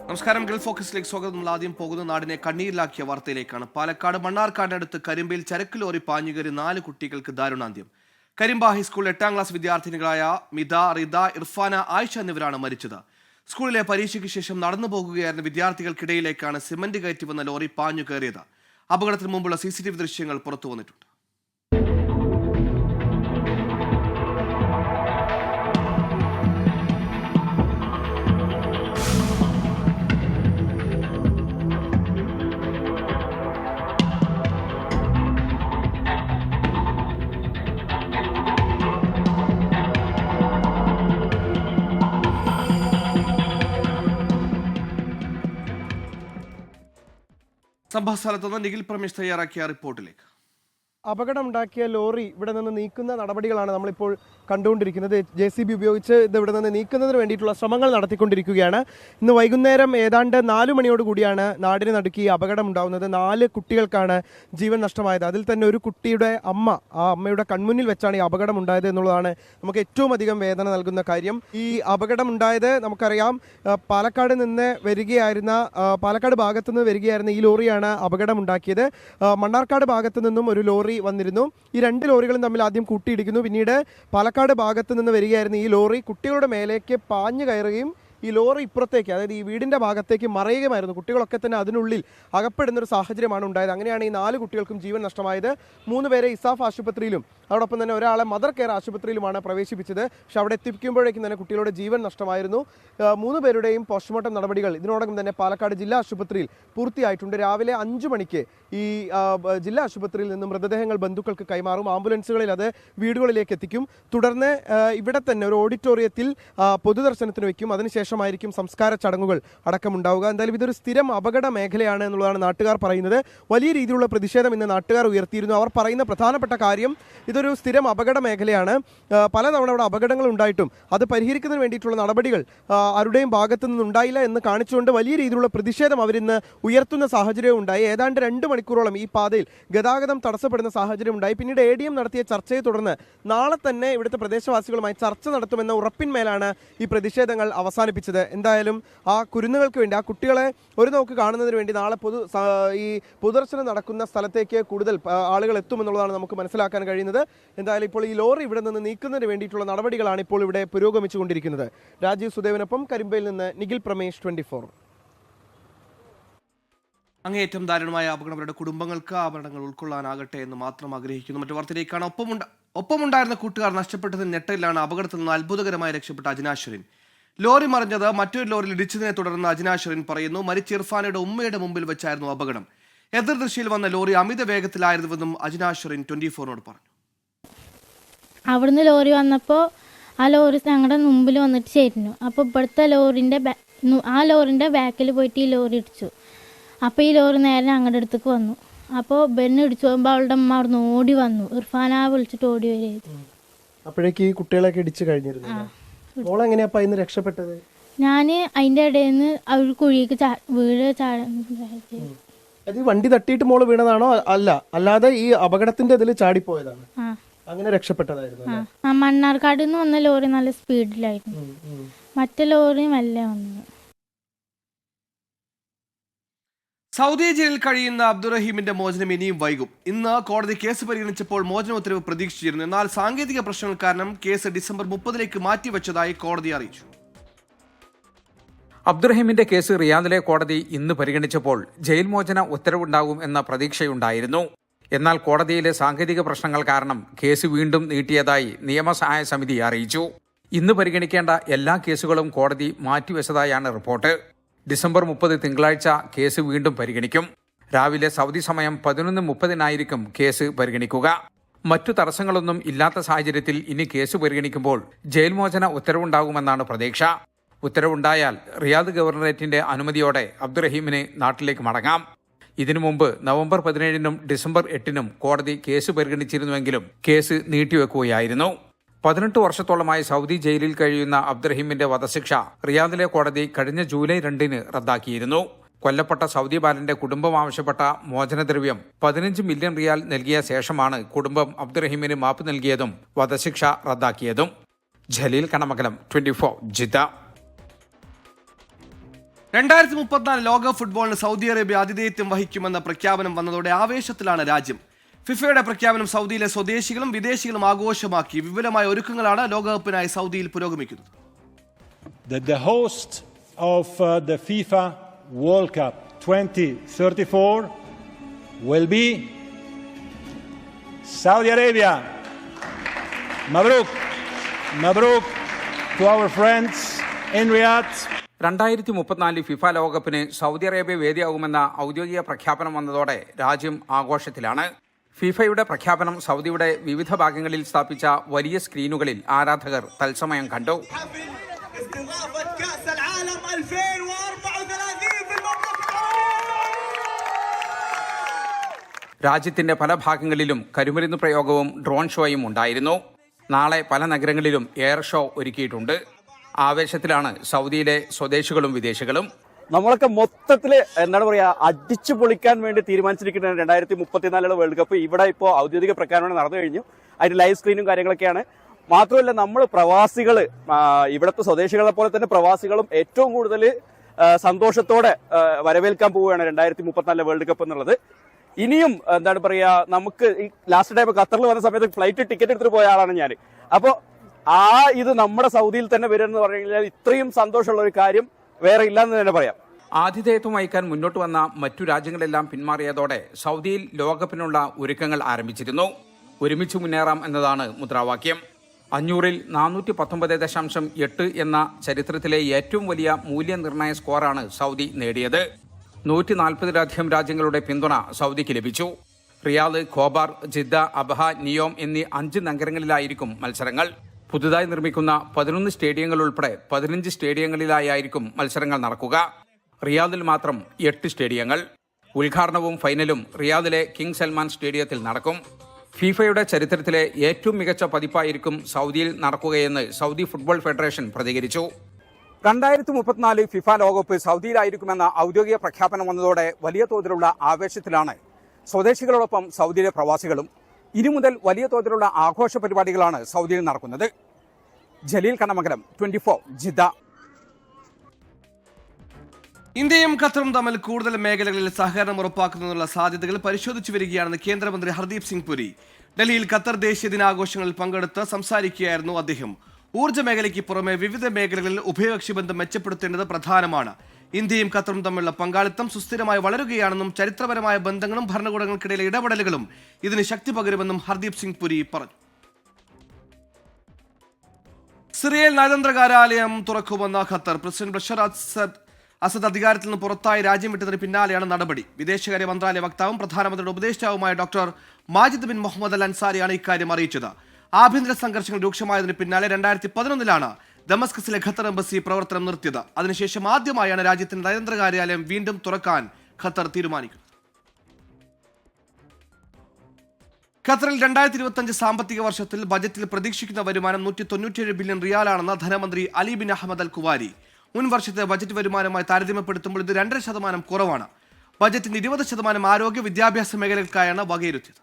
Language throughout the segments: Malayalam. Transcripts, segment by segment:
നമസ്കാരം. ഗൾഫ് ഫോക്കസിലേക്ക് സ്വാഗതം. നമ്മൾ ആദ്യം പോകുന്ന നാടിനെ കണ്ണീരിലാക്കിയ വാർത്തയിലേക്കാണ്. പാലക്കാട് മണ്ണാർക്കാടിനടുത്ത് കരിമ്പയിൽ ചരക്ക് ലോറി പാഞ്ഞുകയറി 4 കുട്ടികൾക്ക് ദാരുണാന്ത്യം. കരിമ്പ ഹൈസ്കൂൾ 8ാം ക്ലാസ് വിദ്യാർത്ഥിനികളായ മിത, റിദ, ഇർഫാന, ആയിഷ എന്നിവരാണ് മരിച്ചത്. സ്കൂളിലെ പരീക്ഷയ്ക്ക് ശേഷം നടന്നു പോകുകയായിരുന്ന വിദ്യാർത്ഥികൾക്കിടയിലേക്കാണ് സിമന്റ് കയറ്റി വന്ന ലോറി പാഞ്ഞു കയറിയത്. അപകടത്തിന് മുമ്പുള്ള CCTV ദൃശ്യങ്ങൾ പുറത്തു വന്നിട്ടുണ്ട്. സംഭവസ്ഥലത്ത് നിന്ന് നിഖിൽ പ്രമേഷ് തയ്യാറാക്കിയ റിപ്പോർട്ടിലേക്ക്. അപകടമുണ്ടാക്കിയ ലോറി ഇവിടെ നിന്ന് നീക്കുന്ന നടപടികളാണ് നമ്മളിപ്പോൾ കണ്ടുകൊണ്ടിരിക്കുന്നത്. JCB ഉപയോഗിച്ച് ഇത് ഇവിടെ നിന്ന് നീക്കുന്നതിന് വേണ്ടിയിട്ടുള്ള ശ്രമങ്ങൾ നടത്തിക്കൊണ്ടിരിക്കുകയാണ്. ഇന്ന് വൈകുന്നേരം ഏതാണ്ട് 4 മണിയോടുകൂടിയാണ് നാടിന് നടുക്കി അപകടം ഉണ്ടാകുന്നത്. 4 കുട്ടികൾക്കാണ് ജീവൻ നഷ്ടമായത്. അതിൽ തന്നെ ഒരു കുട്ടിയുടെ ആ അമ്മയുടെ കൺമുന്നിൽ വെച്ചാണ് ഈ അപകടം ഉണ്ടായത് എന്നുള്ളതാണ് നമുക്ക് ഏറ്റവും അധികം വേദന നൽകുന്ന കാര്യം. ഈ അപകടം ഉണ്ടായത് നമുക്കറിയാം, പാലക്കാട് ഭാഗത്തു നിന്ന് വരികയായിരുന്ന ഈ ലോറിയാണ് അപകടമുണ്ടാക്കിയത്. മണ്ണാർക്കാട് ഭാഗത്തു നിന്നും ഒരു ലോറി വന്നിരുന്നു. ഈ 2 ലോറികളും തമ്മിൽ ആദ്യം കൂട്ടിയിടിക്കുന്നു. പിന്നീട് പാലക്കാട് ഭാഗത്ത് നിന്ന് വരികയായിരുന്ന ഈ ലോറി കുട്ടികളുടെ മേലേക്ക് പാഞ്ഞു കയറുകയും ഈ ലോറി ഇപ്പുറത്തേക്ക്, അതായത് ഈ വീടിൻ്റെ ഭാഗത്തേക്ക് മറയുകയുമായിരുന്നു. കുട്ടികളൊക്കെ തന്നെ അതിനുള്ളിൽ അകപ്പെടുന്നൊരു സാഹചര്യമാണ് ഉണ്ടായത്. അങ്ങനെയാണ് ഈ 4 കുട്ടികൾക്കും ജീവൻ നഷ്ടമായത്. 3 പേരെ ഇസാഫ് ആശുപത്രിയിലും അതോടൊപ്പം തന്നെ ഒരാളെ മദർ കെയർ ആശുപത്രിയിലുമാണ് പ്രവേശിപ്പിച്ചത്. പക്ഷെ അവിടെ എത്തിക്കുമ്പോഴേക്കും തന്നെ കുട്ടികളുടെ ജീവൻ നഷ്ടമായിരുന്നു. 3 പേരുടെയും പോസ്റ്റ്മോർട്ടം നടപടികൾ ഇതിനോടകം തന്നെ പാലക്കാട് ജില്ലാ ആശുപത്രിയിൽ പൂർത്തിയായിട്ടുണ്ട്. രാവിലെ 5 മണിക്ക് ഈ ജില്ലാ ആശുപത്രിയിൽ നിന്ന് മൃതദേഹങ്ങൾ ബന്ധുക്കൾക്ക് കൈമാറും. ആംബുലൻസുകളിൽ അത് വീടുകളിലേക്ക് എത്തിക്കും. തുടർന്ന് ഇവിടെ തന്നെ ഒരു ഓഡിറ്റോറിയത്തിൽ പൊതുദർശനത്തിന് വയ്ക്കും. അതിനുശേഷമായിരിക്കും സംസ്കാര ചടങ്ങുകൾ അടക്കമുണ്ടാവുക. എന്തായാലും ഇതൊരു സ്ഥിരം അപകട മേഖലയാണ് എന്നുള്ളതാണ് നാട്ടുകാർ പറയുന്നത്. വലിയ രീതിയിലുള്ള പ്രതിഷേധം ഇന്ന് നാട്ടുകാർ ഉയർത്തിയിരുന്നു. അവർ പറയുന്ന പ്രധാനപ്പെട്ട കാര്യം, ഇതൊരു സ്ഥിരം അപകട മേഖലയാണ്. പലതവണ അവിടെ അപകടങ്ങൾ ഉണ്ടായിട്ടും അത് പരിഹരിക്കുന്നതിന് വേണ്ടിയിട്ടുള്ള നടപടികൾ ആരുടെയും ഭാഗത്തു നിന്നുണ്ടായില്ല എന്ന് കാണിച്ചുകൊണ്ട് വലിയ രീതിയിലുള്ള പ്രതിഷേധം അവരിന്ന് ഉയർത്തുന്ന സാഹചര്യം ഉണ്ടായി. ഏതാണ്ട് 2 മണിക്കൂറോളം ഈ പാതയിൽ ഗതാഗതം തടസ്സപ്പെടുന്ന സാഹചര്യം ഉണ്ടായി. പിന്നീട് ADM നടത്തിയ ചർച്ചയെ തുടർന്ന് നാളെ തന്നെ ഇവിടുത്തെ പ്രദേശവാസികളുമായി ചർച്ച നടത്തുമെന്ന ഉറപ്പിന്മേലാണ് ഈ പ്രതിഷേധങ്ങൾ അവസാനിപ്പിച്ചത്. എന്തായാലും ആ കുരുന്നുകൾക്ക് വേണ്ടി, ആ കുട്ടികളെ ഒരു നോക്ക് കാണുന്നതിന് വേണ്ടി നാളെ ഈ പൊതുദർശനം നടക്കുന്ന സ്ഥലത്തേക്ക് കൂടുതൽ ആളുകൾ എത്തുമെന്നുള്ളതാണ് നമുക്ക് മനസ്സിലാക്കാൻ കഴിയുന്നത്. എന്തായാലും ഇപ്പോൾ ഈ ലോറി ഇവിടെ നിന്ന് നീക്കുന്നതിന് വേണ്ടിയിട്ടുള്ള നടപടികളാണ് ഇപ്പോൾ ഇവിടെ പുരോഗമിച്ചുകൊണ്ടിരിക്കുന്നത്. രാജീവ് സുദേവനൊപ്പം കരിമ്പയിൽ നിന്ന് നിഖിൽ പ്രമേഷ്, 24. അങ്ങേയറ്റം ദാരുണമായ അപകടം അവരുടെ കുടുംബങ്ങൾക്ക് അപകടങ്ങൾ ഉൾക്കൊള്ളാനാകട്ടെ എന്ന് മാത്രം ആഗ്രഹിക്കുന്നു. മറ്റു വാർത്തയിലേക്കാണ്. ഒപ്പമുണ്ടായിരുന്ന കൂട്ടുകാർ നഷ്ടപ്പെട്ടതിന് ഞെട്ടലിലാണ് അപകടത്തിൽ നിന്ന് അത്ഭുതകരമായി രക്ഷപ്പെട്ട അജ്നാശ്വരൻ. ലോറി മറിഞ്ഞത് മറ്റൊരു ലോറിയിൽ ഇടിച്ചതിനെ തുടർന്ന് അജ്നാശ്വരൻ പറയുന്നു. മരിച്ച ഇർഫാനയുടെ ഉമ്മയുടെ മുമ്പിൽ വെച്ചായിരുന്നു അപകടം. എതിർദിശയിൽ വന്ന ലോറി അമിത വേഗത്തിലായിരുന്നുവെന്നും അജ്നാശ്വരൻ 24നോട് പറഞ്ഞു. അവിടുന്ന് ലോറി വന്നപ്പോൾ ആ ലോറി ഞങ്ങളുടെ മുമ്പിൽ വന്നിട്ട് ചേരുന്നു. അപ്പോൾ ഇവിടുത്തെ ലോറിൻ്റെ ബാക്കിൽ പോയിട്ട് ഈ ലോറി ഇടിച്ചു. അപ്പോൾ ഈ ലോറി നേരെ ഞങ്ങളുടെ അടുത്തേക്ക് വന്നു. അപ്പോൾ ബെന്ന് ഇടിച്ചു പോകുമ്പോൾ അവളുടെ അമ്മ അവിടുന്ന് ഓടി വന്നു. ഇർഫാന വിളിച്ചിട്ട് ഓടി വരികയായിരുന്നു. അപ്പോഴേക്ക് ഈ കുട്ടികളൊക്കെ ഇടിച്ചു കഴിഞ്ഞിരുന്നു. മോളെങ്ങനെയാ ഇന്ന് രക്ഷപ്പെട്ടത്? ഞാൻ അതിൻ്റെ ഇടയിൽ നിന്ന് അവർ കുഴിക്ക് വണ്ടി തട്ടിയിട്ട് മോള് വീണതാണോ? അല്ലാതെ ഈ അപകടത്തിന്റെ ഇതിൽ ചാടിപ്പോയതാണ്. അങ്ങനെ രക്ഷപ്പെട്ടതായിരുന്നു. മണ്ണാർക്കാട് നിന്ന് വന്ന ലോറി നല്ല സ്പീഡിലായിരുന്നു, മറ്റേ ലോറി മെല്ലെ വന്നു. സൗദി ജയിലിൽ കഴിയുന്ന അബ്ദുറഹീമിന്റെ മോചനം ഇനിയും വൈകും. ഇന്ന് കോടതി കേസ് പരിഗണിച്ചപ്പോൾ മോചന ഉത്തരവ് പ്രതീക്ഷിച്ചിരുന്നു. എന്നാൽ സാങ്കേതിക പ്രശ്നങ്ങൾ കാരണം കേസ് ഡിസംബർ 30 മാറ്റിവെച്ചതായി കോടതി അറിയിച്ചു. അബ്ദുറഹീമിന്റെ കേസ് റിയാദിലെ കോടതി ഇന്ന് പരിഗണിച്ചപ്പോൾ ജയിൽ മോചന ഉത്തരവുണ്ടാകും എന്ന പ്രതീക്ഷയുണ്ടായിരുന്നു. എന്നാൽ കോടതിയിലെ സാങ്കേതിക പ്രശ്നങ്ങൾ കാരണം കേസ് വീണ്ടും നീട്ടിയതായി നിയമസഹായ സമിതി അറിയിച്ചു. ഇന്ന് പരിഗണിക്കേണ്ട എല്ലാ കേസുകളും കോടതി മാറ്റിവെച്ചതായാണ് റിപ്പോർട്ട്. ഡിസംബർ 30 തിങ്കളാഴ്ച കേസ് വീണ്ടും പരിഗണിക്കും. രാവിലെ സൗദി സമയം 11:30 കേസ് പരിഗണിക്കുക. മറ്റു തടസ്സങ്ങളൊന്നും ഇല്ലാത്ത സാഹചര്യത്തിൽ ഇനി കേസ് പരിഗണിക്കുമ്പോൾ ജയിൽ മോചന ഉത്തരവുണ്ടാകുമെന്നാണ് പ്രതീക്ഷ. ഉത്തരവുണ്ടായാൽ റിയാദ് ഗവർണറേറ്റിന്റെ അനുമതിയോടെ അബ്ദുറഹീമിന് നാട്ടിലേക്ക് മടങ്ങാം. ഇതിനു മുമ്പ് നവംബർ 17 ഡിസംബർ 8 കോടതി കേസ് പരിഗണിച്ചിരുന്നുവെങ്കിലും കേസ് നീട്ടിവെക്കുകയായിരുന്നു. 18 വർഷത്തോളമായി സൗദി ജയിലിൽ കഴിയുന്ന അബ്ദുറഹീമിന്റെ വധശിക്ഷ റിയാദിലെ കോടതി കഴിഞ്ഞ ജൂലൈ 2 റദ്ദാക്കിയിരുന്നു. കൊല്ലപ്പെട്ട സൗദി ബാലന്റെ കുടുംബം ആവശ്യപ്പെട്ട മോചനദ്രവ്യം 15 മില്യൺ റിയാൽ നൽകിയ ശേഷമാണ് കുടുംബം അബ്ദുറഹീമിന് മാപ്പ് നൽകിയതും വധശിക്ഷ റദ്ദാക്കിയതും. ജലീൽ കണമകലം, 24, ജിദ്ദ. 2034 ലോക ഫുട്ബോളിന് സൗദി അറേബ്യ ആതിഥേയത്വം വഹിക്കുമെന്ന പ്രഖ്യാപനം വന്നതോടെ ആവേശത്തിലാണ് രാജ്യം. ഫിഫയുടെ പ്രഖ്യാപനം സൗദിയിലെ സ്വദേശികളും വിദേശികളും ആഘോഷമാക്കി. വിപുലമായ ഒരുക്കങ്ങളാണ് ലോകകപ്പിനായി സൗദിയിൽ പുരോഗമിക്കുന്നത്. The host of the FIFA World Cup 2034 will be Saudi Arabia. Mabruk. Mabruk to our friends in Riyadh. 2034 FIFA ലോകകപ്പിന് സൗദി അറേബ്യ വേദിയാകുമെന്ന ഔദ്യോഗിക പ്രഖ്യാപനം വന്നതോടെ രാജ്യം ആഘോഷത്തിലാണ്. ഫിഫയുടെ പ്രഖ്യാപനം സൗദിയുടെ വിവിധ ഭാഗങ്ങളിൽ സ്ഥാപിച്ച വലിയ സ്ക്രീനുകളിൽ ആരാധകർ തത്സമയം കണ്ടു. രാജ്യത്തിന്റെ പല ഭാഗങ്ങളിലും കരുമരുന്ന് പ്രയോഗവും ഡ്രോൺ ഷോയും ഉണ്ടായിരുന്നു. നാളെ പല നഗരങ്ങളിലും എയർ ഷോ ഒരുക്കിയിട്ടുണ്ട്. ആവേശത്തിലാണ് സൗദിയിലെ സ്വദേശികളും വിദേശികളും. നമ്മളൊക്കെ മൊത്തത്തിൽ എന്താണ് പറയുക, അടിച്ചു പൊളിക്കാൻ വേണ്ടി തീരുമാനിച്ചിരിക്കുന്ന 2034 വേൾഡ് കപ്പ് ഇവിടെ ഇപ്പോൾ ഔദ്യോഗിക പ്രഖ്യാപനം നടന്നു കഴിഞ്ഞു. അതിന്റെ ലൈവ് സ്ക്രീനും കാര്യങ്ങളൊക്കെയാണ്. മാത്രമല്ല നമ്മൾ പ്രവാസികൾ, ഇവിടുത്തെ സ്വദേശികളെ പോലെ തന്നെ പ്രവാസികളും ഏറ്റവും കൂടുതൽ സന്തോഷത്തോടെ വരവേൽക്കാൻ പോവുകയാണ് 2034 വേൾഡ് കപ്പ് എന്നുള്ളത്. ഇനിയും എന്താണ് പറയുക, നമുക്ക് ഈ ലാസ്റ്റ് ടൈം ഖത്തറിൽ വന്ന സമയത്ത് ഫ്ലൈറ്റ് ടിക്കറ്റ് എടുത്തിട്ട് പോയ ആളാണ് ഞാൻ. അപ്പോൾ ഇത് നമ്മുടെ സൗദിയിൽ തന്നെ വരുമെന്ന് പറഞ്ഞു കഴിഞ്ഞാൽ ഇത്രയും സന്തോഷമുള്ള ഒരു കാര്യം വേറെ ഇല്ലാന്ന് തന്നെ പറയാം. ആതിഥേയത്വം വഹിക്കാൻ മുന്നോട്ട് വന്ന മറ്റു രാജ്യങ്ങളെല്ലാം പിന്മാറിയതോടെ സൗദിയിൽ ലോകകപ്പിനുള്ള ഒരുക്കങ്ങൾ ആരംഭിച്ചിരുന്നു. ഒരുമിച്ച് മുന്നേറാം എന്നതാണ് മുദ്രാവാക്യം. 500-ൽ 419.8 എന്ന ചരിത്രത്തിലെ ഏറ്റവും വലിയ മൂല്യനിർണ്ണയ സ്കോറാണ് സൗദി നേടിയത്. 140-ലധികം രാജ്യങ്ങളുടെ പിന്തുണ സൗദിക്ക് ലഭിച്ചു. Riyadh, Khobar, Jeddah, Abha, NEOM എന്നീ 5 നഗരങ്ങളിലായിരിക്കും മത്സരങ്ങൾ. പുതുതായി നിർമ്മിക്കുന്ന 11 സ്റ്റേഡിയങ്ങൾ ഉൾപ്പെടെ 15 സ്റ്റേഡിയങ്ങളിലായിരിക്കും മത്സരങ്ങൾ നടക്കുക. റിയാദിൽ മാത്രം 8 സ്റ്റേഡിയങ്ങൾ. ഉദ്ഘാടനവും ഫൈനലും റിയാദിലെ കിങ് സൽമാൻ സ്റ്റേഡിയത്തിൽ നടക്കും. ഫിഫയുടെ ചരിത്രത്തിലെ ഏറ്റവും മികച്ച പതിപ്പായിരിക്കും സൗദിയിൽ നടക്കുകയെന്ന് സൗദി ഫുട്ബോൾ ഫെഡറേഷൻ പ്രതികരിച്ചു. 2034 ഫിഫ ലോകകപ്പ് സൗദിയിലായിരിക്കുമെന്ന ഔദ്യോഗിക പ്രഖ്യാപനം വന്നതോടെ വലിയ തോതിലുള്ള ആവേശത്തിലാണ് സ്വദേശികളോടൊപ്പം സൗദിയിലെ പ്രവാസികളും. ഇനി മുതൽ വലിയ തോതിലുള്ള ആഘോഷ പരിപാടികളാണ് സൗദിയിൽ നടക്കുന്നത്. ജലീൽ കണ്ണമംഗലം, 24, ജിദ്ദ. ഇന്ത്യയും ഖത്തറും തമ്മിൽ കൂടുതൽ മേഖലകളിൽ സഹകരണം ഉറപ്പാക്കുന്നതിനുള്ള സാധ്യതകൾ പരിശോധിച്ചു വരികയാണെന്ന് കേന്ദ്രമന്ത്രി ഹർദീപ് സിംഗ് പുരി. ഡൽഹിയിൽ ഖത്തർ ദേശീയ ദിനാഘോഷങ്ങളിൽ പങ്കെടുത്ത് സംസാരിക്കുകയായിരുന്നു അദ്ദേഹം. ഊർജ്ജ മേഖലയ്ക്ക് പുറമെ വിവിധ മേഖലകളിൽ ഉഭയകക്ഷി ബന്ധം മെച്ചപ്പെടുത്തേണ്ടത് പ്രധാനമാണ്. ഇന്ത്യയും ഖത്തറും തമ്മിലുള്ള പങ്കാളിത്തം സുസ്ഥിരമായി വളരുകയാണെന്നും ചരിത്രപരമായ ബന്ധങ്ങളും ഭരണകൂടങ്ങൾക്കിടയിലെ ഇടപെടലുകളും ഇതിന് ശക്തി പകരുമെന്നും ഹർദീപ് സിംഗ് പുരി പറഞ്ഞു. സിറിയയിൽ നയതന്ത്ര കാര്യാലയം തുറക്കുമെന്ന ഖത്തർ. പ്രസിഡന്റ് ബഷർ അസദ് അധികാരത്തിൽ നിന്ന് പുറത്തായി രാജ്യം വിട്ടതിന് പിന്നാലെയാണ് നടപടി. വിദേശകാര്യ മന്ത്രാലയ വക്താവും പ്രധാനമന്ത്രിയുടെ ഉപദേഷ്ടാവുമായ ഡോക്ടർ മാജിദ് ബിൻ മുഹമ്മദ് അൽ അൻസാരിയാണ് ഇക്കാര്യം അറിയിച്ചത്. ആഭ്യന്തര സംഘർഷങ്ങൾ രൂക്ഷമായതിന് പിന്നാലെ 2011-ലാണ് ദമസ്കസിലെ ഖത്തർ എംബസി പ്രവർത്തനം നിർത്തിയത്. അതിനുശേഷം ആദ്യമായാണ് രാജ്യത്തിന്റെ നയതന്ത്ര കാര്യാലയം വീണ്ടും തുറക്കാൻ ഖത്തർ തീരുമാനിക്കുന്നത്. ഖത്തറിൽ 2025 സാമ്പത്തിക വർഷത്തിൽ ബജറ്റിൽ പ്രതീക്ഷിക്കുന്ന വരുമാനം 197 ബില്യൺ റിയാലാണെന്ന് ധനമന്ത്രി Ali bin Ahmed Al Kuwari. മുൻ വർഷത്തെ ബജറ്റ് വരുമാനവുമായി താരതമ്യപ്പെടുത്തുമ്പോൾ ഇത് 2% കുറവാണ്. ബജറ്റിന്റെ 20% ആരോഗ്യ വിദ്യാഭ്യാസ മേഖലകൾക്കായാണ് വകയിരുത്തിയത്.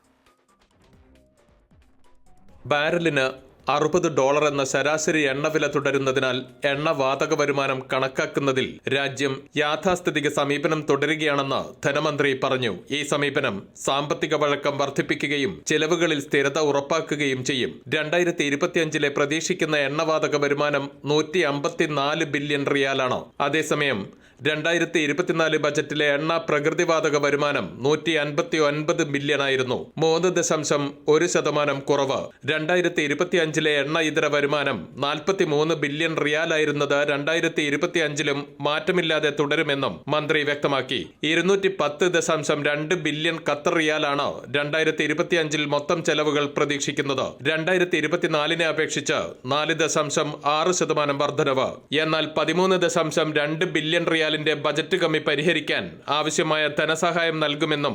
ബാരലിന് $60 എന്ന ശരാശരി എണ്ണവില തുടരുന്നതിനാൽ എണ്ണവാതക വരുമാനം കണക്കാക്കുന്നതിൽ രാജ്യം യാഥാസ്ഥിതിക സമീപനം തുടരുകയാണെന്ന് ധനമന്ത്രി പറഞ്ഞു. ഈ സമീപനം സാമ്പത്തിക വഴക്കം വർദ്ധിപ്പിക്കുകയും ചെലവുകളിൽ സ്ഥിരത ഉറപ്പാക്കുകയും ചെയ്യും. 2025-ലെ പ്രതീക്ഷിക്കുന്ന എണ്ണവാതക വരുമാനം 154 ബില്യൺ റിയാലാണ്. അതേസമയം 2024 ബജറ്റിലെ എണ്ണ പ്രകൃതിവാതക വരുമാനം 159 ബില്യണായിരുന്നു. 3.1% കുറവ്. 2025-ലെ എണ്ണ ഇതര വരുമാനം 43 ബില്യൺ റിയാലായിരുന്നത് 2025-ലും മാറ്റമില്ലാതെ തുടരുമെന്നും മന്ത്രി വ്യക്തമാക്കി. 210.2 ബില്യൺ ഖത്തർ റിയാലാണ് 2025-ൽ മൊത്തം ചെലവുകൾ പ്രതീക്ഷിക്കുന്നത്. 2024-നെ അപേക്ഷിച്ച് 4.6% വർധനവ്. എന്നാൽ 13.2 ബില്യൺ റിയാലിന്റെ ബജറ്റ് കമ്മി പരിഹരിക്കാൻ ആവശ്യമായ ധനസഹായം നൽകുമെന്നും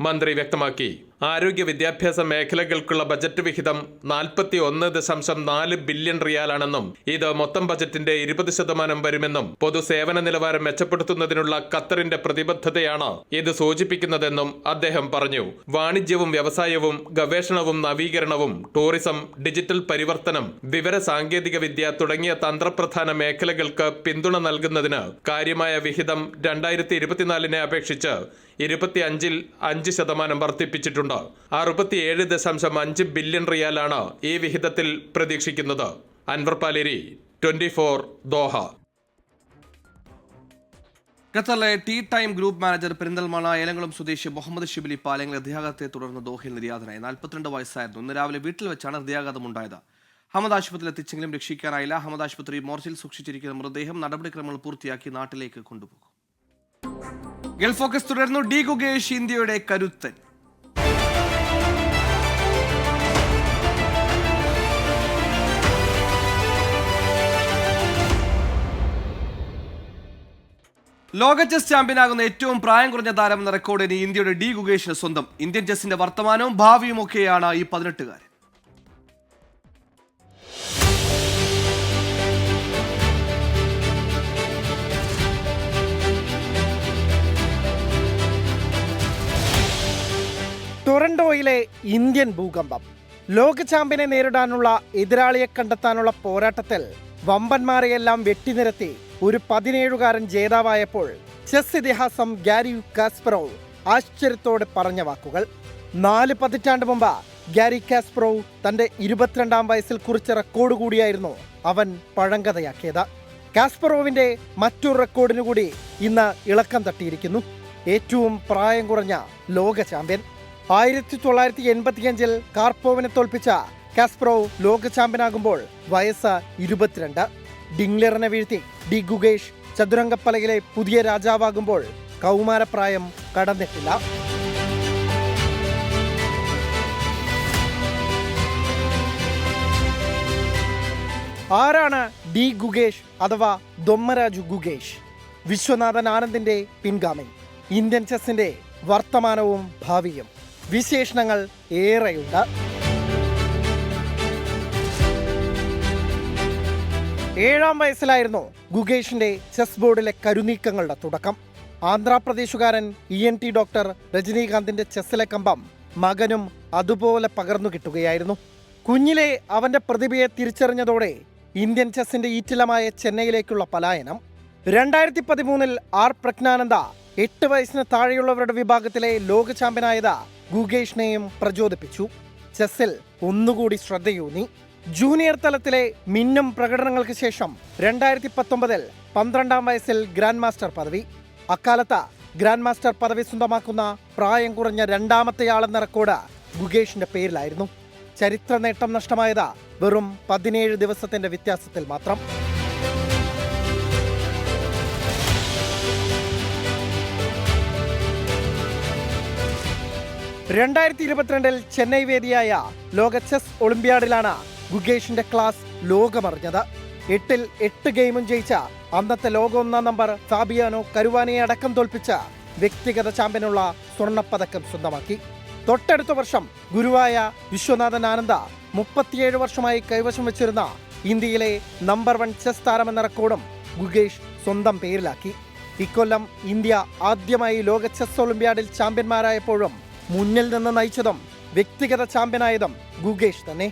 മന്ത്രി വ്യക്തമാക്കി. ആരോഗ്യ വിദ്യാഭ്യാസ മേഖലകൾക്കുള്ള ബജറ്റ് വിഹിതം 41.4 ബില്യൺ റിയാലാണെന്നും ഇത് മൊത്തം ബജറ്റിന്റെ 20% വരുമെന്നും പൊതുസേവന നിലവാരം മെച്ചപ്പെടുത്തുന്നതിനുള്ള ഖത്തറിന്റെ പ്രതിബദ്ധതയാണ് ഇത് സൂചിപ്പിക്കുന്നതെന്നും അദ്ദേഹം പറഞ്ഞു. വാണിജ്യവും വ്യവസായവും ഗവേഷണവും നവീകരണവും ടൂറിസം, ഡിജിറ്റൽ പരിവർത്തനം, വിവര സാങ്കേതിക വിദ്യ തുടങ്ങിയ തന്ത്രപ്രധാന മേഖലകൾക്ക് പിന്തുണ നൽകുന്നതിന് കാര്യമായ വിഹിതം 2024 അപേക്ഷിച്ച് 25-ൽ 5% വർദ്ധിപ്പിച്ചിട്ടുണ്ട്. 67.5 ബില്യൺ റിയാലാണ് ഈ വിഹിതത്തിൽ പ്രതീക്ഷിക്കുന്നത്. അൻവർ പാലേരി, 24 ദോഹ. ഖത്തറിലെ tea time group manager Perinthalmanna Elamkulam സ്വദേശി മുഹമ്മദ് ഷിബിലി പാലങ്ങളിൽ ഹൃദയാഘാതത്തെ തുടർന്ന് ദോഹയിൽ നിര്യാതനായി. 42 വയസ്സായിരുന്നു. ഇന്ന് രാവിലെ വീട്ടിൽ വെച്ചാണ് ഹൃദയാഘാതമുണ്ടായത്. അഹമ്മദ് ആശുപത്രിയിൽ എത്തിച്ചെങ്കിലും രക്ഷിക്കാനായില്ല. അഹമ്മദ് ആശുപത്രി മോർച്ചയിൽ സൂക്ഷിച്ചിരിക്കുന്ന മൃതദേഹം നടപടിക്രമങ്ങൾ പൂർത്തിയാക്കി നാട്ടിലേക്ക് കൊണ്ടുപോകും. ഗൾഫ് ഫോക്കസ് തുടർന്നു. ഡി ഗുഗേഷ് ഇന്ത്യയുടെ കരുത്തൻ. ലോക ചെസ് ചാമ്പ്യനാകുന്ന ഏറ്റവും പ്രായം കുറഞ്ഞ താരം എന്ന റെക്കോർഡിന് ഇന്ത്യയുടെ ഡി ഗുഗേഷിന് സ്വന്തം. ഇന്ത്യൻ ചെസ്സിന്റെ വർത്തമാനവും ഭാവിയും ഒക്കെയാണ് ഈ 18-കാരൻ. ടൊറന്റോയിലെ ഇന്ത്യൻ ഭൂകമ്പം. ലോക ചാമ്പ്യനെ നേരിടാനുള്ള എതിരാളിയെ കണ്ടെത്താനുള്ള പോരാട്ടത്തിൽ വമ്പന്മാരെയെല്ലാം വെട്ടിനിരത്തി ഒരു 17-കാരൻ ജേതാവായപ്പോൾ ചെസ് ഇതിഹാസം ഗാരി കാസ്പറോവ് ആശ്ചര്യത്തോടെ പറഞ്ഞ വാക്കുകൾ. 4 പതിറ്റാണ്ട് മുമ്പ് ഗാരി കാസ്പറോവ് തന്റെ 22-ാം വയസ്സിൽ കുറിച്ച റെക്കോർഡ് കൂടിയായിരുന്നു അവൻ പഴങ്കഥയാക്കിയത്. കാസ്പറോവിന്റെ മറ്റൊരു റെക്കോർഡിനു കൂടി ഇന്ന് ഇളക്കം തട്ടിയിരിക്കുന്നു. ഏറ്റവും പ്രായം കുറഞ്ഞ ലോക ചാമ്പ്യൻ. 1985-ൽ കാർപ്പോവിനെ തോൽപ്പിച്ച കാസ്പറോവ് ലോക ചാമ്പ്യനാകുമ്പോൾ വയസ്സ് 22. ഡിംഗ്ലറിനെ വീഴ്ത്തി ഡി ഗുഗേഷ് ചതുരംഗപ്പലകിലെ പുതിയ രാജാവാകുമ്പോൾ കൗമാരപ്രായം കടന്നിട്ടില്ല. ആരാണ് ഡി ഗുഗേഷ് അഥവാ ദൊമ്മരാജു ഗുഗേഷ്? വിശ്വനാഥൻ ആനന്ദിന്റെ പിൻഗാമി. ഇന്ത്യൻ ചെസ്സിന്റെ വർത്തമാനവും ഭാവിയും. വിശേഷണങ്ങൾ ഏറെയുണ്ട്. 7-ാം വയസ്സിലായിരുന്നു ഗുഗേഷിന്റെ ചെസ് ബോർഡിലെ കരുനീക്കങ്ങളുടെ തുടക്കം. ആന്ധ്രാപ്രദേശുകാരൻ ENT ഡോക്ടർ രജനീകാന്തിന്റെ ചെസ്സിലെ കമ്പം മകനും അതുപോലെ പകർന്നു കിട്ടുകയായിരുന്നു. കുഞ്ഞിലെ അവന്റെ പ്രതിഭയെ തിരിച്ചറിഞ്ഞതോടെ ഇന്ത്യൻ ചെസ്സിന്റെ ഈറ്റിലമായ ചെന്നൈയിലേക്കുള്ള പലായനം. 2013-ൽ ആർ പ്രജ്ഞാനന്ദ 8 വയസ്സിന് താഴെയുള്ളവരുടെ വിഭാഗത്തിലെ ലോക ചാമ്പ്യനായത് ഗുഗേഷിനെയും പ്രചോദിപ്പിച്ചു. ചെസ്സിൽ ഒന്നുകൂടി ശ്രദ്ധയൂന്നി. ജൂനിയർ തലത്തിലെ മിന്നും പ്രകടനങ്ങൾക്ക് ശേഷം 2019-ൽ 12-ാം വയസ്സിൽ ഗ്രാൻഡ് മാസ്റ്റർ പദവി. അക്കാലത്ത് ഗ്രാൻഡ് മാസ്റ്റർ പദവി സ്വന്തമാക്കുന്ന പ്രായം കുറഞ്ഞ 2-ാമത്തെയാളെന്ന റെക്കോർഡ് ഗുഗേഷിന്റെ പേരിലായിരുന്നു. ചരിത്ര നേട്ടം നഷ്ടമായത് വെറും 17 ദിവസത്തിന്റെ വ്യത്യാസത്തിൽ മാത്രം. ൽ ചെന്നൈ വേദിയായ ലോക ചെസ് ഒളിമ്പ്യാഡിലാണ് ഗുഗേഷിന്റെ ക്ലാസ് ലോകമറിഞ്ഞത്. 8-ൽ 8 ഗെയിമും ജയിച്ച അന്നത്തെ ലോക 1-ാം നമ്പർ ഫാബിയാനോ കരുവാനയെ അടക്കം തോൽപ്പിച്ച വ്യക്തിഗത ചാമ്പ്യനുള്ള സ്വർണ്ണപ്പതക്കം സ്വന്തമാക്കി. തൊട്ടടുത്ത വർഷം ഗുരുവായ വിശ്വനാഥൻ ആനന്ദ 37 വർഷമായി കൈവശം വെച്ചിരുന്ന ഇന്ത്യയിലെ നമ്പർ 1 ചെസ് താരമെന്ന റെക്കോർഡും ഗുഗേഷ് സ്വന്തം പേരിലാക്കി. ഇക്കൊല്ലം ഇന്ത്യ ആദ്യമായി ലോക ചെസ് ഒളിമ്പ്യാഡിൽ ചാമ്പ്യന്മാരായപ്പോഴും മുന്നിൽ നിന്ന് നയിച്ചതും വ്യക്തിഗത ചാമ്പ്യനായതും ഗുഗേഷ് തന്നെ.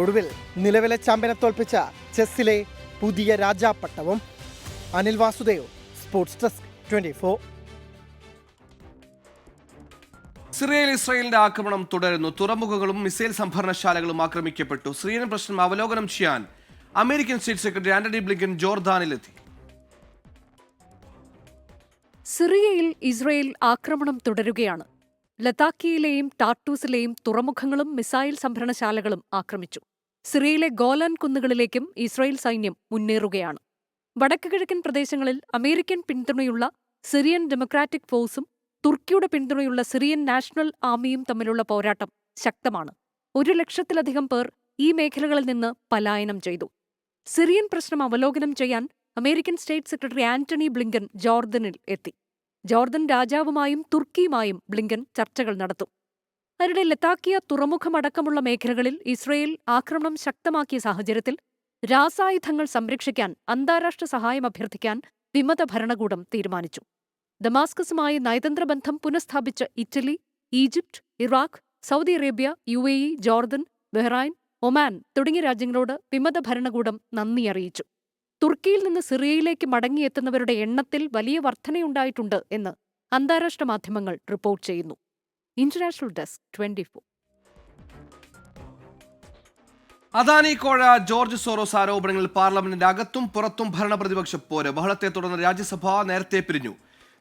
ഒടുവിൽ നിലവിലെ ചാമ്പ്യനെ തോൽപ്പിച്ച ചെസ്സിലെ പുതിയ രാജാപ്പട്ടവും. Anil Vasudev, sports desk, 24. സിറിയയിൽ ഇസ്രായേലിന്റെ ആക്രമണം തുടരുന്നു. തുറമുഖങ്ങളും മിസൈൽ സംഭരണശാലകളും ആക്രമിക്കപ്പെട്ടു. സിറിയൻ പ്രശ്നം അവലോകനം ചെയ്യാൻ American state secretary Antony Blinken ജോർദാനിലെത്തി. സിറിയയിൽ ഇസ്രായേൽ ആക്രമണം തുടരുകയാണ്. ലതാക്കിയിലെയും ടാർട്ടൂസിലെയും തുറമുഖങ്ങളും മിസൈൽ സംഭരണശാലകളും ആക്രമിച്ചു. സിറിയയിലെ ഗോലാൻ കുന്നുകളിലേക്കും ഇസ്രായേൽ സൈന്യം മുന്നേറുകയാണ്. വടക്കുകിഴക്കൻ പ്രദേശങ്ങളിൽ അമേരിക്കൻ പിന്തുണയുള്ള സിറിയൻ ഡെമോക്രാറ്റിക് ഫോഴ്സും തുർക്കിയുടെ പിന്തുണയുള്ള സിറിയൻ നാഷണൽ ആർമിയും തമ്മിലുള്ള പോരാട്ടം ശക്തമാണ്. 100,000-ലധികം പേർ ഈ മേഖലകളിൽ നിന്ന് പലായനം ചെയ്തു. സിറിയൻ പ്രശ്നം അവലോകനം ചെയ്യാൻ American state secretary Antony Blinken ജോർദനിൽ എത്തി. ജോർദൻ രാജാവുമായും തുർക്കിയുമായും ബ്ലിങ്കൻ ചർച്ചകൾ നടത്തും. അതിനിടെ ലതാക്കിയ തുറമുഖമടക്കമുള്ള മേഖലകളിൽ ഇസ്രയേൽ ആക്രമണം ശക്തമാക്കിയ സാഹചര്യത്തിൽ രാസായുധങ്ങൾ സംരക്ഷിക്കാൻ അന്താരാഷ്ട്ര സഹായം അഭ്യർത്ഥിക്കാൻ വിമത ഭരണകൂടം തീരുമാനിച്ചു. ദമാസ്കസുമായി നയതന്ത്ര ബന്ധം പുനഃസ്ഥാപിച്ച Italy, Egypt, Iraq, Saudi Arabia, UAE, Jordan, Bahrain, Oman തുടങ്ങിയ രാജ്യങ്ങളോട് വിമത ഭരണകൂടം നന്ദി അറിയിച്ചു. തുർക്കിയിൽ നിന്ന് സിറിയയിലേക്ക് മടങ്ങിയെത്തുന്നവരുടെ എണ്ണത്തിൽ വലിയ വർധനയുണ്ടായിട്ടുണ്ട് എന്ന് അന്താരാഷ്ട്ര മാധ്യമങ്ങൾ റിപ്പോർട്ട് ചെയ്യുന്നു. International desk 24. അദാനി കോഴ ജോർജ് സോറോസ് ആരോപണങ്ങളിൽ പാർലമെന്റിന്റെ അകത്തും പുറത്തും ഭരണപ്രതിപക്ഷ പോര്. ബഹളത്തെ തുടർന്ന് രാജ്യസഭ നേരത്തെ പിരിഞ്ഞു.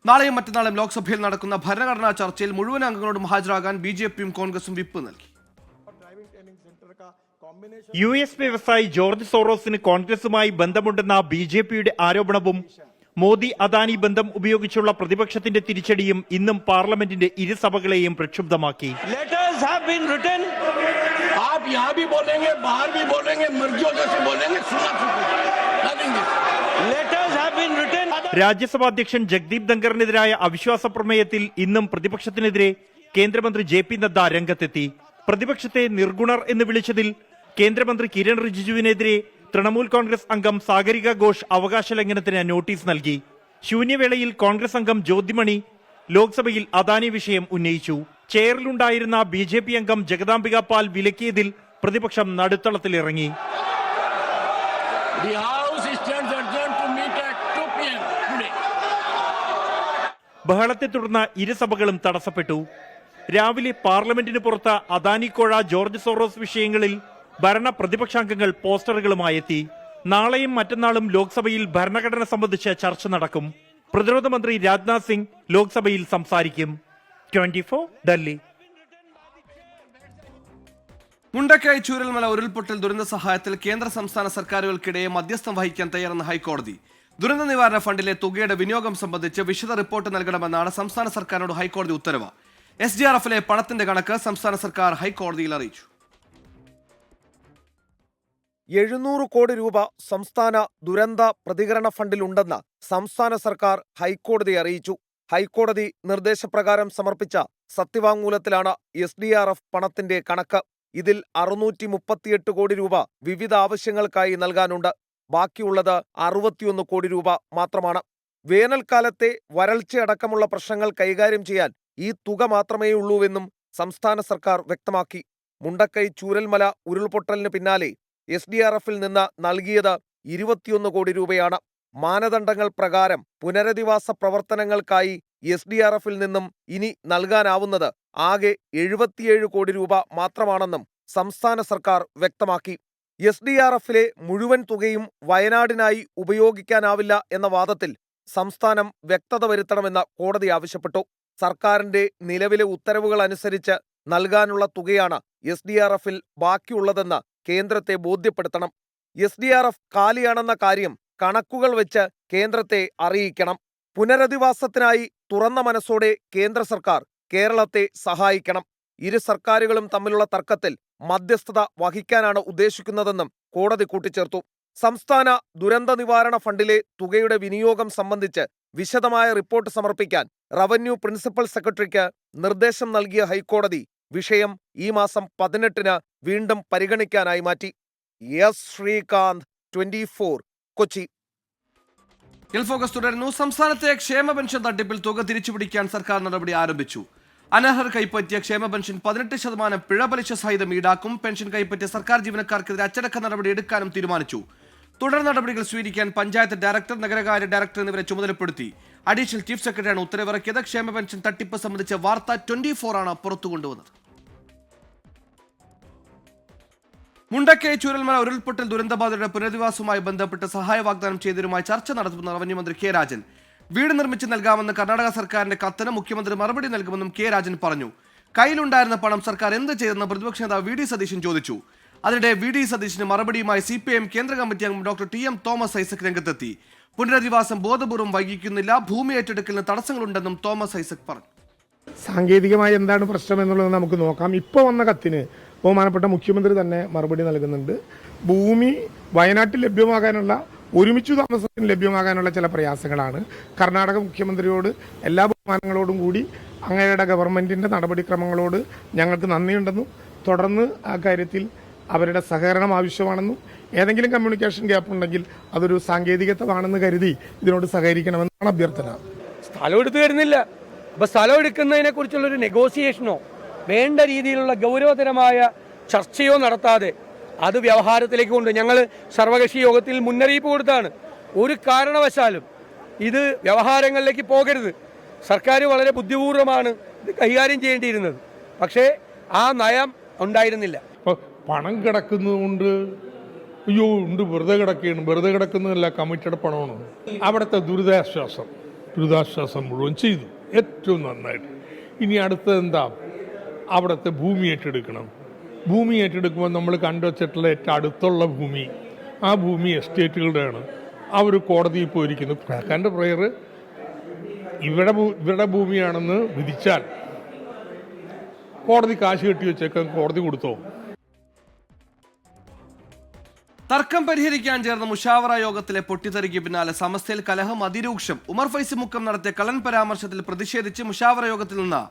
നാളെയും മറ്റന്നാളും ലോക്സഭയിൽ നടക്കുന്ന ഭരണഘടനാ ചർച്ചയിൽ മുഴുവൻ അംഗങ്ങളോടും ഹാജരാകാൻ BJPയും കോൺഗ്രസും വിപ്പ് നൽകി. US വ്യവസായി ജോർജ് സോറോസിന് കോൺഗ്രസുമായി ബന്ധമുണ്ടെന്ന BJPയുടെ ആരോപണവും മോദി അദാനി ബന്ധം ഉപയോഗിച്ചുള്ള പ്രതിപക്ഷത്തിന്റെ തിരിച്ചടിയും ഇന്നും പാർലമെന്റിന്റെ ഇരുസഭകളെയും പ്രക്ഷുബ്ധമാക്കി. രാജ്യസഭാ അധ്യക്ഷൻ ജഗ്ദീപ് ധങ്കറിനെതിരായ അവിശ്വാസ പ്രമേയത്തിൽ ഇന്നും പ്രതിപക്ഷത്തിനെതിരെ കേന്ദ്രമന്ത്രി JP നദ്ദ രംഗത്തെത്തി. പ്രതിപക്ഷത്തെ നിർഗുണർ എന്ന് വിളിച്ചതിൽ കേന്ദ്രമന്ത്രി കിരൺ റിജിജുവിനെതിരെ തൃണമൂൽ കോൺഗ്രസ് അംഗം സാഗരിക ഘോഷ് അവകാശ ലംഘനത്തിന് നോട്ടീസ് നൽകി. ശൂന്യവേളയിൽ കോൺഗ്രസ് അംഗം ജ്യോതിമണി ലോക്സഭയിൽ അദാനി വിഷയം ഉന്നയിച്ചു. ചെയറിലുണ്ടായിരുന്ന BJP അംഗം ജഗദാംബിക പാൽ വിലക്കിയതിൽ പ്രതിപക്ഷം നടുത്തളത്തിലിറങ്ങി. ബഹളത്തെ തുടർന്ന് ഇരുസഭകളും തടസ്സപ്പെട്ടു. രാവിലെ പാർലമെന്റിന് പുറത്ത് അദാനി കോഴ ജോർജ് സോറോസ് വിഷയങ്ങളിൽ ഭരണ പ്രതിപക്ഷാംഗങ്ങൾ പോസ്റ്ററുകളുമായി എത്തി. നാളെയും മറ്റന്നാളും ലോക്സഭയിൽ ഭരണഘടന സംബന്ധിച്ച് ചർച്ച നടക്കും. പ്രതിരോധ മന്ത്രി രാജ്നാഥ് സിംഗ് ലോക്സഭയിൽ സംസാരിക്കും. 24 ഡൽഹി. മുണ്ടക്കൈ ചൂരൽമല ഉരുൾപൊട്ടൽ ദുരന്ത സഹായത്തിൽ കേന്ദ്ര സംസ്ഥാന സർക്കാരുകൾക്കിടെ മധ്യസ്ഥം വഹിക്കാൻ തയ്യാറെന്ന ഹൈക്കോടതി. ദുരന്ത നിവാരണ ഫണ്ടിലെ തുകയുടെ വിനിയോഗം സംബന്ധിച്ച് വിശദ റിപ്പോർട്ട് നൽകണമെന്നാണ് സംസ്ഥാന സർക്കാരിനോട് ഹൈക്കോടതി ഉത്തരവ്. SDRFലെ പണത്തിന്റെ കണക്ക് സംസ്ഥാന സർക്കാർ ഹൈക്കോടതിയിൽ അറിയിച്ചു. 700 കോടി രൂപ സംസ്ഥാന ദുരന്ത പ്രതികരണ ഫണ്ടിലുണ്ടെന്ന് സംസ്ഥാന സർക്കാർ ഹൈക്കോടതിയെ അറിയിച്ചു. ഹൈക്കോടതി നിർദ്ദേശപ്രകാരം സമർപ്പിച്ച സത്യവാങ്മൂലത്തിലാണ് SDRF പണത്തിന്റെ കണക്ക്. ഇതിൽ 638 കോടി രൂപ വിവിധ ആവശ്യങ്ങൾക്കായി നൽകാനുണ്ട്. ബാക്കിയുള്ളത് 61 കോടി രൂപ മാത്രമാണ്. വേനൽക്കാലത്തെ വരൾച്ചയടക്കമുള്ള പ്രശ്നങ്ങൾ കൈകാര്യം ചെയ്യാൻ ഈ തുക മാത്രമേയുള്ളൂവെന്നും സംസ്ഥാന സർക്കാർ വ്യക്തമാക്കി. മുണ്ടക്കൈ ചൂരൽമല ഉരുൾപൊട്ടലിന് പിന്നാലെ SDRFൽ നിന്ന് നൽകിയത് 21 കോടി രൂപയാണ്. മാനദണ്ഡങ്ങൾ പ്രകാരം പുനരധിവാസ പ്രവർത്തനങ്ങൾക്കായി SDRFൽ നിന്നും ഇനി നൽകാനാവുന്നത് ആകെ 77 കോടി രൂപ മാത്രമാണെന്നും സംസ്ഥാന സർക്കാർ വ്യക്തമാക്കി. SDRFലെ മുഴുവൻ തുകയും വയനാടിനായി ഉപയോഗിക്കാനാവില്ല എന്ന വാദത്തിൽ സംസ്ഥാനം വ്യക്തത വരുത്തണമെന്ന് കോടതി ആവശ്യപ്പെട്ടു. സർക്കാരിന്റെ നിലവിലെ ഉത്തരവുകൾ അനുസരിച്ച് നൽകാനുള്ള തുകയാണ് SDRFൽ ബാക്കിയുള്ളതെന്ന് കേന്ദ്രത്തെ ബോധ്യപ്പെടുത്തണം. SDRF കാലിയാണെന്ന കാര്യം കണക്കുകൾ വെച്ച് കേന്ദ്രത്തെ അറിയിക്കണം. പുനരധിവാസത്തിനായി തുറന്ന മനസ്സോടെ കേന്ദ്ര സർക്കാർ കേരളത്തെ സഹായിക്കണം. ഇരു സർക്കാരുകളും തമ്മിലുള്ള തർക്കത്തിൽ മധ്യസ്ഥത വഹിക്കാനാണ് ഉദ്ദേശിക്കുന്നതെന്നും കോടതി കൂട്ടിച്ചേർത്തു. സംസ്ഥാന ദുരന്ത നിവാരണ ഫണ്ടിലെ തുകയുടെ വിനിയോഗം സംബന്ധിച്ച് വിശദമായ റിപ്പോർട്ട് സമർപ്പിക്കാൻ റവന്യൂ പ്രിൻസിപ്പൽ സെക്രട്ടറിക്ക് നിർദ്ദേശം നൽകിയ ഹൈക്കോടതി വിഷയം ഈ മാസം 18-ന് വീണ്ടും പരിഗണിക്കാനായി മാറ്റി. എസ് ശ്രീകാന്ത്, 24, കൊച്ചി. ഫോക്കസ് തുടരുന്നു. സംസ്ഥാനത്തെ ക്ഷേമ പെൻഷൻ തട്ടിപ്പിൽ തുക തിരിച്ചുപിടിക്കാൻ സർക്കാർ നടപടി ആരംഭിച്ചു. അനർഹർ കൈപ്പറ്റിയ ക്ഷേമ പെൻഷൻ 18% പിഴ പലിശ സഹിതം ഈടാക്കും. പെൻഷൻ കൈപ്പറ്റിയ സർക്കാർ ജീവനക്കാർക്കെതിരെ അച്ചടക്ക നടപടി എടുക്കാനും തീരുമാനിച്ചു. തുടർ നടപടികൾ സ്വീകരിക്കാൻ പഞ്ചായത്ത് ഡയറക്ടർ, നഗരകാര്യ ഡയറക്ടർ എന്നിവരെ ചുമതലപ്പെടുത്തി. അഡീഷണൽ ചീഫ് സെക്രട്ടറിയാണ് ഉത്തരവിറക്കിയത്. ക്ഷേമ പെൻഷൻ തട്ടിപ്പ് സംബന്ധിച്ച വാർത്ത 24 ആണ് പുറത്തുകൊണ്ടുവന്നത്. മുണ്ടക്കൈ ചൂരൽമല ഉരുൾപൊട്ടൽ ദുരന്തബാധിതരുടെ പുനരധിവാസവുമായി ബന്ധപ്പെട്ട് സഹായ വാഗ്ദാനം ചെയ്തവരുമായി ചർച്ച നടത്തുമെന്ന് റവന്യൂ മന്ത്രി കെ രാജൻ. വീട് നിർമ്മിച്ച് നൽകാമെന്ന് കർണാടക സർക്കാരിന്റെ കത്തിന് മുഖ്യമന്ത്രി മറുപടി നൽകുമെന്നും കെ രാജൻ പറഞ്ഞു. കയ്യിലുണ്ടായിരുന്ന പണം സർക്കാർ എന്ത് ചെയ്തെന്ന് പ്രതിപക്ഷ നേതാവ് VD സതീശൻ ചോദിച്ചു. അതിനിടെ VD സതീശന് മറുപടിയുമായി CPIM കേന്ദ്ര കമ്മിറ്റി അംഗം ഡോക്ടർ TM തോമസ് ഐസക് രംഗത്തെത്തി. പുനരധിവാസം ബോധപൂർവ്വം വൈകിക്കുന്നില്ല, ഭൂമി ഏറ്റെടുക്കലിന് തടസ്സങ്ങളുണ്ടെന്നും തോമസ് ഐസക് പറഞ്ഞു. സാങ്കേതികമായി എന്താണ് പ്രശ്നം എന്നുള്ളത് നമുക്ക് നോക്കാം. ഇപ്പോൾ വന്ന കത്തിന് ബഹുമാനപ്പെട്ട മുഖ്യമന്ത്രി തന്നെ മറുപടി നൽകുന്നുണ്ട്. ഭൂമി വയനാട്ടിൽ ലഭ്യമാകാനുള്ള, ഒരുമിച്ചു താമസത്തിന് ലഭ്യമാകാനുള്ള ചില പ്രയാസങ്ങളാണ്. കർണാടക മുഖ്യമന്ത്രിയോട് എല്ലാ തീരുമാനങ്ങളോടും കൂടി അങ്ങയുടെ ഗവൺമെൻറ്റിൻ്റെ നടപടിക്രമങ്ങളോട് ഞങ്ങൾക്ക് നന്ദിയുണ്ടെന്നും തുടർന്ന് ആ കാര്യത്തിൽ അവരുടെ സഹകരണം ആവശ്യമാണെന്നും ഏതെങ്കിലും കമ്മ്യൂണിക്കേഷൻ ഗ്യാപ്പ് ഉണ്ടെങ്കിൽ അതൊരു സാങ്കേതികത്വമാണെന്ന് കരുതി ഇതിനോട് സഹകരിക്കണമെന്നാണ് അഭ്യർത്ഥന. സ്ഥലം എടുത്തു തരുന്നില്ല. അപ്പോൾ സ്ഥലം എടുക്കുന്നതിനെ കുറിച്ചുള്ളൊരു നെഗോസിയേഷനോ വേണ്ട രീതിയിലുള്ള ഗൗരവതരമായ ചർച്ചയോ നടത്താതെ അത് വ്യവഹാരത്തിലേക്ക് കൊണ്ട് ഞങ്ങൾ സർവകക്ഷി യോഗത്തിൽ മുന്നറിയിപ്പ് കൊടുത്താണ്. ഒരു കാരണവശാലും ഇത് വ്യവഹാരങ്ങളിലേക്ക് പോകരുത്. സർക്കാർ വളരെ ബുദ്ധിപൂർവ്വമാണ് ഇത് കൈകാര്യം ചെയ്യേണ്ടിയിരുന്നത്. പക്ഷേ ആ നയം ഉണ്ടായിരുന്നില്ല. പണം കിടക്കുന്നതുകൊണ്ട് അയ്യോ ഉണ്ട് വെറുതെ കിടക്കുകയാണ്, വെറുതെ കിടക്കുന്നതല്ല, കമ്മിറ്റിയുടെ പണമാണ്. അവിടുത്തെ ദുരിതാശ്വാസം മുഴുവൻ ചെയ്തു, ഏറ്റവും നന്നായിട്ട്. ഇനി അടുത്തത് എന്താ? അവിടുത്തെ ഭൂമി ഏറ്റെടുക്കണം. ഭൂമി ഏറ്റെടുക്കുമ്പോൾ നമ്മൾ കണ്ടുവച്ചിട്ടുള്ള ഏറ്റവും അടുത്തുള്ള ഭൂമി, ആ ഭൂമി എസ്റ്റേറ്റുകളുടെയാണ്. അവർ കോടതിയിൽ പോയിരിക്കുന്നു. സർക്കാരിൻ്റെ പ്രയർ ഇവരുടെ ഭൂമിയാണെന്ന് വിധിച്ചാൽ കോടതി കാശ് കെട്ടി വെച്ചേക്കാൻ കോടതി കൊടുത്തോ? തർക്കം പരിഹരിക്കാൻ ചേർന്ന മുഷാവറ യോഗത്തിലെ പൊട്ടിത്തെറിക്ക് പിന്നാലെ സമസ്തയിൽ കലഹം അതിരൂക്ഷം. ഉമർ ഫൈസി മുക്കം നടത്തിയ കള്ളൻ പരാമർശത്തിൽ പ്രതിഷേധിച്ച് മുഷാവറ യോഗത്തിൽ നിന്ന്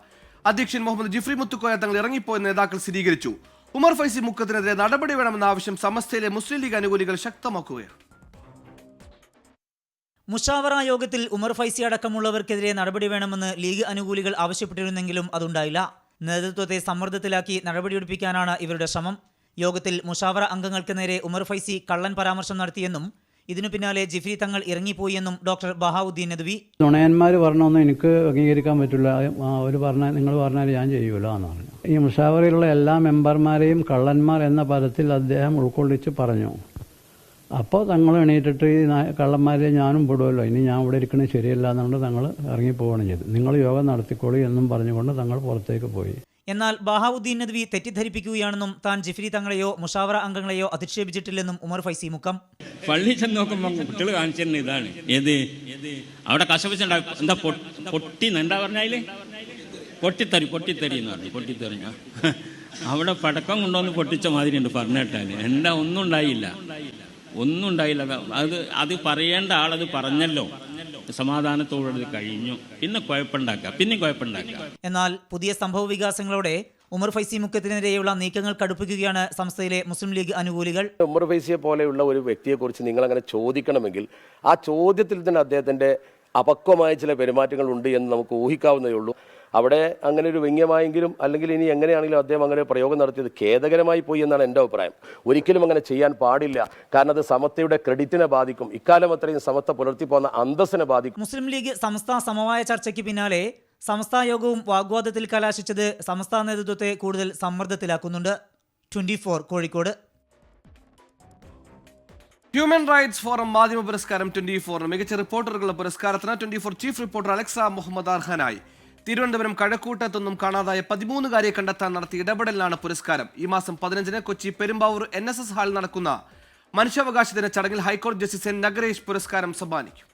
അധ്യക്ഷൻ മുഹമ്മദ് ജിഫ്രി മുത്തുക്കോയ തങ്ങൾ ഇറങ്ങിപ്പോയെന്ന് നേതാക്കൾ സ്ഥിരീകരിച്ചു. ഉമർ ഫൈസി മുക്കത്തിനെതിരെ നടപടി വേണമെന്ന ആവശ്യം സമസ്തയിലെ മുസ്ലിം ലീഗ് അനുകൂലികൾ ശക്തമാക്കുകയാണ്. മുഷാവറ യോഗത്തിൽ ഉമർ ഫൈസി അടക്കമുള്ളവർക്കെതിരെ നടപടി വേണമെന്ന് ലീഗ് അനുകൂലികൾ ആവശ്യപ്പെട്ടിരുന്നെങ്കിലും അതുണ്ടായില്ല. നേതൃത്വത്തെ സമ്മർദ്ദത്തിലാക്കി നടപടിയെടുപ്പിക്കാനാണ് ഇവരുടെ ശ്രമം. യോഗത്തിൽ മുഷാവറ അംഗങ്ങൾക്ക് നേരെ ഉമർ ഫൈസി കള്ളൻ പരാമർശം നടത്തിയെന്നും ഇതിനു പിന്നാലെ ജിഫ്രി തങ്ങൾ ഇറങ്ങിപ്പോയെന്നും ഡോക്ടർ ബഹാവുദ്ദീൻ നദ്വി. നുണയന്മാർ പറഞ്ഞൊന്നും എനിക്ക് അംഗീകരിക്കാൻ പറ്റില്ല. അവർ പറഞ്ഞാൽ നിങ്ങൾ പറഞ്ഞാൽ ഞാൻ ചെയ്യൂല എന്ന് പറഞ്ഞു. ഈ മുഷാവറയിലുള്ള എല്ലാ മെമ്പർമാരെയും കള്ളന്മാർ എന്ന പദത്തിൽ അദ്ദേഹം ഉൾക്കൊള്ളിച്ച് പറഞ്ഞു. അപ്പോൾ തങ്ങൾ എണീറ്റിട്ട് ഈ കള്ളന്മാരെ ഞാനും പെടുമല്ലോ, ഇനി ഞാൻ ഇവിടെ ഇരിക്കുന്നത് ശരിയല്ല എന്നുകൊണ്ട് തങ്ങൾ ഇറങ്ങിപ്പോവുകയാണ് ചെയ്തു. നിങ്ങൾ യോഗം നടത്തിക്കോളി എന്നും പറഞ്ഞുകൊണ്ട് തങ്ങൾ പുറത്തേക്ക് പോയി. എന്നാൽ ബഹാവുദ്ദീൻ നദ്വി തെറ്റിദ്ധരിപ്പിക്കുകയാണെന്നും താൻ ജിഫ്രി തങ്ങളെയോ മുഷാവറ അംഗങ്ങളെയോ അധിക്ഷേപിച്ചിട്ടില്ലെന്നും ഉമർ ഫൈസി മുക്കം. പള്ളി ചെന്ന് നോക്കുമ്പോൾ കുട്ടികൾ കാണിച്ചിരുന്ന ഇതാണ് ഏത് അവിടെ കശപിച്ചുണ്ടാകും. എന്താ പൊട്ടി എന്താ പറഞ്ഞാല് പൊട്ടിത്തറി എന്ന് പറഞ്ഞു. പൊട്ടിത്തെറിഞ്ഞ അവിടെ പടക്കം കൊണ്ടുവന്ന് പൊട്ടിച്ച മാതിരി ഉണ്ട് പറഞ്ഞിട്ടാല്. എന്താ ഒന്നും ഉണ്ടായില്ല. അത് പറയേണ്ട ആളത് പറഞ്ഞല്ലോ. സമാധാനത്തോടെ കഴിഞ്ഞു. പിന്നെ കുഴപ്പമുണ്ടാക്കുക. എന്നാൽ പുതിയ സംഭവ വികാസങ്ങളോടെ ഉമർ ഫൈസി മുക്കത്തിനെതിരെയുള്ള നീക്കങ്ങൾ കടുപ്പിക്കുകയാണ് സംസ്ഥയിലെ മുസ്ലിം ലീഗ് അനുകൂലികൾ. ഉമർ ഫൈസിയെ പോലെയുള്ള ഒരു വ്യക്തിയെക്കുറിച്ച് നിങ്ങൾ അങ്ങനെ ചോദിക്കണമെങ്കിൽ ആ ചോദ്യത്തിൽ തന്നെ അദ്ദേഹത്തിന്റെ അപക്വമായ ചില പെരുമാറ്റങ്ങൾ ഉണ്ട് എന്ന് നമുക്ക് ഊഹിക്കാവുന്നതേ ഉള്ളൂ. അവിടെ അങ്ങനെ ഒരു വ്യംഗ്യമായെങ്കിലും അല്ലെങ്കിൽ ഇനി എങ്ങനെയാണെങ്കിലും അദ്ദേഹം അങ്ങനെ പ്രയോഗം നടത്തിയത് ഖേദകരമായി പോയി എന്നാണ് എൻ്റെ അഭിപ്രായം. ഒരിക്കലും അങ്ങനെ ചെയ്യാൻ പാടില്ല. കാരണം അത് സമസ്തയുടെ ക്രെഡിറ്റിനെ ബാധിക്കും. ഇക്കാലം അത്രയും സമസ്ത പുലർത്തിപ്പോകുന്ന അന്തസ്സിനെ ബാധിക്കും. മുസ്ലിം ലീഗ് സമസ്ത സമവായ ചർച്ചയ്ക്ക് പിന്നാലെ സമസ്ത യോഗവും വാഗ്വാദത്തിൽ കലാശിച്ചത് സമസ്ത നേതൃത്വത്തെ കൂടുതൽ സമ്മർദ്ദത്തിലാക്കുന്നുണ്ട്. 24 കോഴിക്കോട്. ഹ്യൂമൻ റൈറ്റ്സ് ഫോറം മാധ്യമ പുരസ്കാരം 24 മികച്ച റിപ്പോർട്ടറുകളുടെ പുരസ്കാരത്തിന് 24 ചീഫ് റിപ്പോർട്ടർ അലക്സ മുഹമ്മദ് അർഹാനായി. തിരുവനന്തപുരം കഴക്കൂട്ടത്തൊന്നും കാണാതായ 13കാരിയെ കണ്ടെത്താൻ നടത്തിയ ഇടപെടലിനാണ് പുരസ്കാരം. ഈ മാസം 15-ന് കൊച്ചി പെരുമ്പാവൂർ NSS ഹാളിൽ നടക്കുന്ന മനുഷ്യാവകാശ ദിന ചടങ്ങിൽ ഹൈക്കോടതി ജസ്റ്റിസ് N നഗരേഷ് പുരസ്കാരം സമ്മാനിക്കും.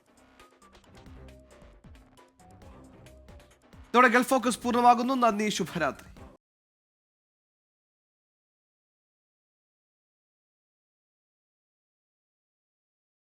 ഇതോടെ ഗൾഫ് ഫോക്കസ് പൂർണ്ണമാകുന്നു. നന്ദി, ശുഭരാത്രി.